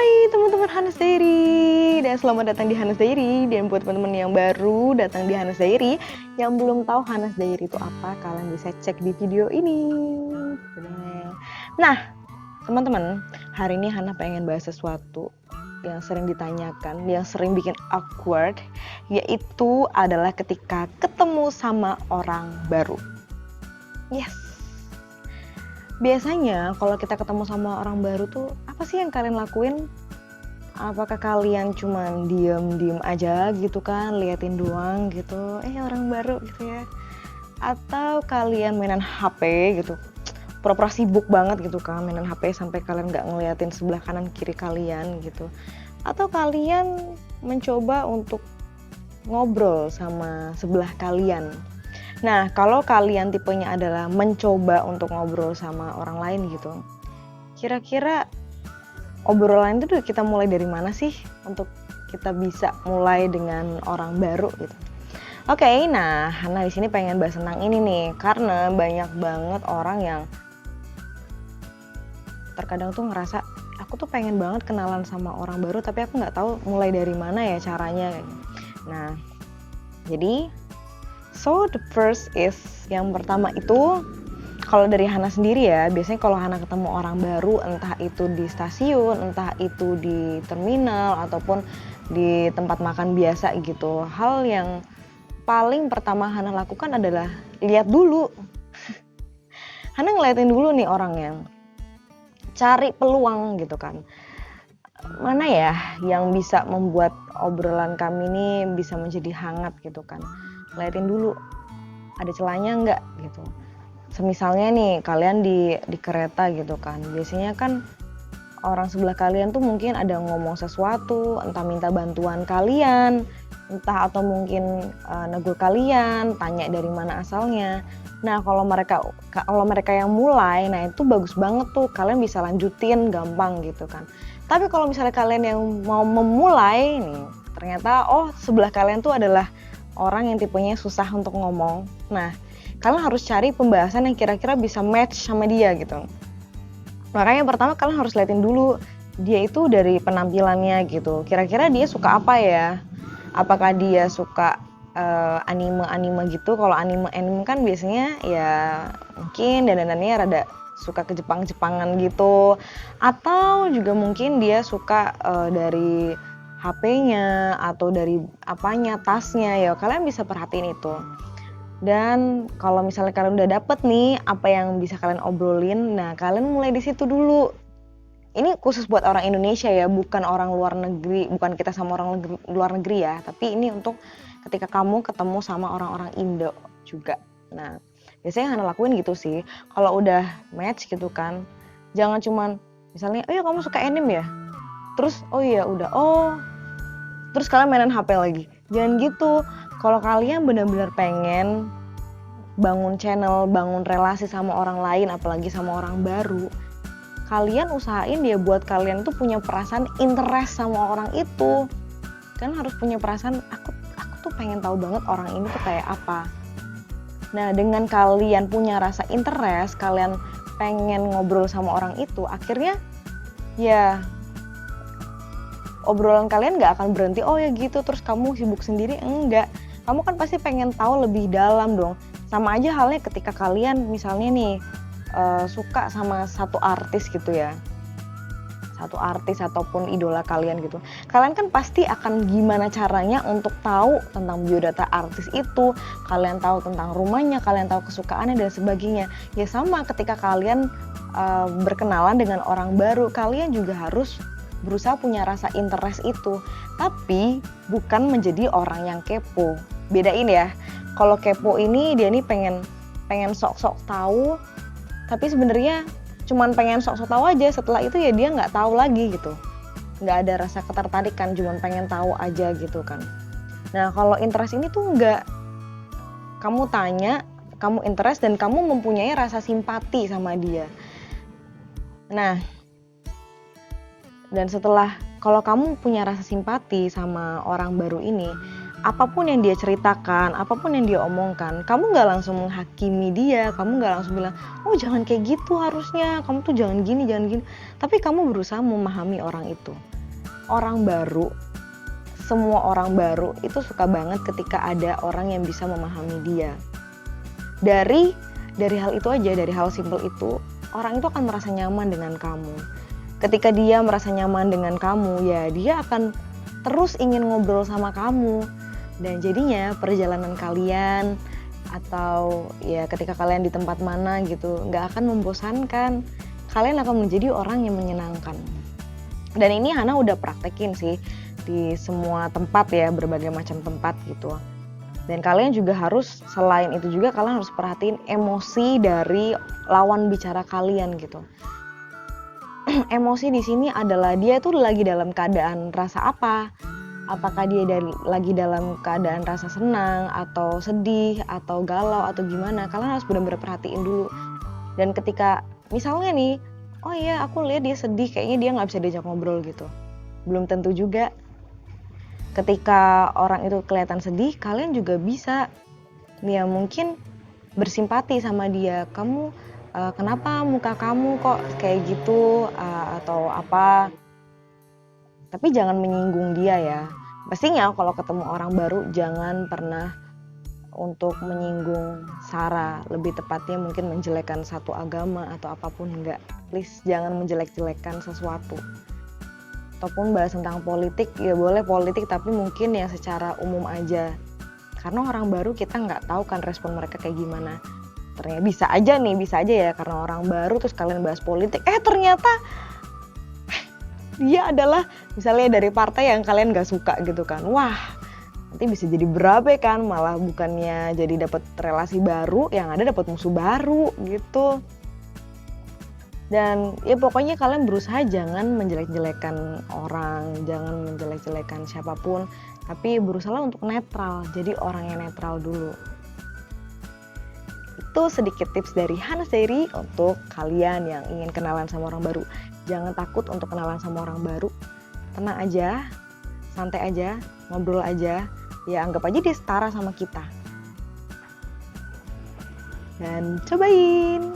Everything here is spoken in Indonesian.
Hai teman-teman Hanes Diary, dan selamat datang di Hanes Diary. Dan buat teman-teman yang baru datang di Hanes Diary, yang belum tahu Hanes Diary itu apa, kalian bisa cek di video ini. Nah, teman-teman, hari ini Hana pengen bahas sesuatu yang sering ditanyakan, yang sering bikin awkward, yaitu adalah ketika ketemu sama orang baru. Yes. Biasanya kalau kita ketemu sama orang baru tuh, apa sih yang kalian lakuin? Apakah kalian cuman diem aja gitu kan, liatin doang gitu, orang baru gitu ya? Atau kalian mainan HP gitu, pura-pura sibuk banget gitu kan, mainan HP sampai kalian gak ngeliatin sebelah kanan kiri kalian gitu? Atau kalian mencoba untuk ngobrol sama sebelah kalian? Nah, kalau kalian tipenya adalah mencoba untuk ngobrol sama orang lain gitu, kira-kira obrolan itu kita mulai dari mana sih untuk kita bisa mulai dengan orang baru gitu? Oke, nah Hana di sini pengen bahas tentang ini nih, karena banyak banget orang yang terkadang tuh ngerasa aku tuh pengen banget kenalan sama orang baru, tapi aku nggak tahu mulai dari mana ya caranya. Nah, jadi so the first is, yang pertama itu kalau dari Hana sendiri ya, biasanya kalau Hana ketemu orang baru, entah itu di stasiun, entah itu di terminal, ataupun di tempat makan biasa gitu, hal yang paling pertama Hana lakukan adalah lihat dulu. Hana ngeliatin dulu nih orangnya, cari peluang gitu kan. Mana ya yang bisa membuat obrolan kami ini bisa menjadi hangat gitu kan. Liatin dulu, ada celahnya nggak gitu. Semisalnya nih kalian di kereta gitu kan, biasanya kan orang sebelah kalian tuh mungkin ada ngomong sesuatu, entah minta bantuan kalian, entah atau mungkin negur kalian, tanya dari mana asalnya. Nah kalau mereka yang mulai, nah itu bagus banget tuh, kalian bisa lanjutin gampang gitu kan. Tapi kalau misalnya kalian yang mau memulai nih, ternyata sebelah kalian tuh adalah orang yang tipenya susah untuk ngomong. Nah, kalian harus cari pembahasan yang kira-kira bisa match sama dia gitu. Makanya pertama kalian harus liatin dulu dia itu dari penampilannya gitu. Kira-kira dia suka apa ya? Apakah dia suka anime gitu? Kalau anime kan biasanya ya mungkin dandanannya rada suka ke Jepang-Jepangan gitu. Atau juga mungkin dia suka dari HP-nya atau dari apanya, tasnya, ya kalian bisa perhatiin itu. Dan kalau misalnya kalian udah dapet nih apa yang bisa kalian obrolin, nah kalian mulai di situ dulu. Ini khusus buat orang Indonesia ya, bukan orang luar negeri, bukan kita sama orang luar negeri ya, tapi ini untuk ketika kamu ketemu sama orang-orang Indo juga. Nah, biasanya yang Hana lakuin gitu sih. Kalau udah match gitu kan, jangan cuman misalnya, oh ya kamu suka anime ya? Terus, oh iya udah, terus kalian mainan HP lagi. Jangan gitu. Kalau kalian benar-benar pengen bangun channel, bangun relasi sama orang lain, apalagi sama orang baru, kalian usahain dia buat kalian tuh punya perasaan interest sama orang itu. Kalian harus punya perasaan, aku tuh pengen tahu banget orang ini tuh kayak apa. Nah, dengan kalian punya rasa interest, kalian pengen ngobrol sama orang itu, akhirnya ya obrolan kalian gak akan berhenti, oh ya gitu, terus kamu sibuk sendiri, enggak. Kamu kan pasti pengen tahu lebih dalam dong. Sama aja halnya ketika kalian misalnya nih suka sama satu artis gitu ya. Satu artis ataupun idola kalian gitu. Kalian kan pasti akan gimana caranya untuk tahu tentang biodata artis itu. Kalian tahu tentang rumahnya, kalian tahu kesukaannya dan sebagainya. Ya sama ketika kalian berkenalan dengan orang baru, kalian juga harus berusaha punya rasa interest itu, tapi bukan menjadi orang yang kepo. Bedain ya, kalau kepo ini dia nih pengen sok-sok tahu, tapi sebenarnya cuman pengen sok-sok tahu aja. Setelah itu ya dia nggak tahu lagi gitu, nggak ada rasa ketertarikan, cuman pengen tahu aja gitu kan. Nah kalau interest ini tuh nggak, kamu tanya, kamu interest dan kamu mempunyai rasa simpati sama dia. Nah, dan setelah kalau kamu punya rasa simpati sama orang baru ini, apapun yang dia ceritakan, apapun yang dia omongkan, kamu nggak langsung menghakimi dia, kamu nggak langsung bilang, oh jangan kayak gitu harusnya, kamu tuh jangan gini, tapi kamu berusaha memahami orang itu. Orang baru, semua orang baru itu suka banget ketika ada orang yang bisa memahami dia. Dari hal itu aja, dari hal simpel itu, orang itu akan merasa nyaman dengan kamu. Ketika dia merasa nyaman dengan kamu, ya dia akan terus ingin ngobrol sama kamu. Dan jadinya perjalanan kalian atau ya ketika kalian di tempat mana gitu, nggak akan membosankan. Kalian akan menjadi orang yang menyenangkan. Dan ini Hana udah praktekin sih di semua tempat ya, berbagai macam tempat gitu. Dan kalian juga harus, selain itu juga kalian harus perhatiin emosi dari lawan bicara kalian gitu. Emosi di sini adalah dia tuh lagi dalam keadaan rasa apa? Apakah dia lagi dalam keadaan rasa senang atau sedih atau galau atau gimana? Kalian harus benar-benar perhatiin dulu. Dan ketika misalnya nih, oh iya aku lihat dia sedih, kayaknya dia nggak bisa diajak ngobrol gitu. Belum tentu juga. Ketika orang itu kelihatan sedih, kalian juga bisa ya mungkin bersimpati sama dia. Kamu kenapa muka kamu kok kayak gitu atau apa, tapi jangan menyinggung dia ya. Pastinya kalau ketemu orang baru jangan pernah untuk menyinggung sara, lebih tepatnya mungkin menjelekkan satu agama atau apapun, enggak. Please jangan menjelek-jelekan sesuatu. Ataupun bahas tentang politik, ya boleh politik tapi mungkin yang secara umum aja. Karena orang baru kita nggak tahu kan respon mereka kayak gimana. Ternyata bisa aja ya karena orang baru terus kalian bahas politik, ternyata dia adalah misalnya dari partai yang kalian gak suka gitu kan. Wah, nanti bisa jadi berabe kan, malah bukannya jadi dapat relasi baru, yang ada dapat musuh baru gitu. Dan ya pokoknya kalian berusaha jangan menjelek-jelekan orang, jangan menjelek-jelekan siapapun, tapi berusaha untuk netral, jadi orang yang netral dulu. Itu sedikit tips dari Hana's Diary untuk kalian yang ingin kenalan sama orang baru. Jangan takut untuk kenalan sama orang baru. Tenang aja, santai aja, ngobrol aja. Ya anggap aja dia setara sama kita. Dan cobain.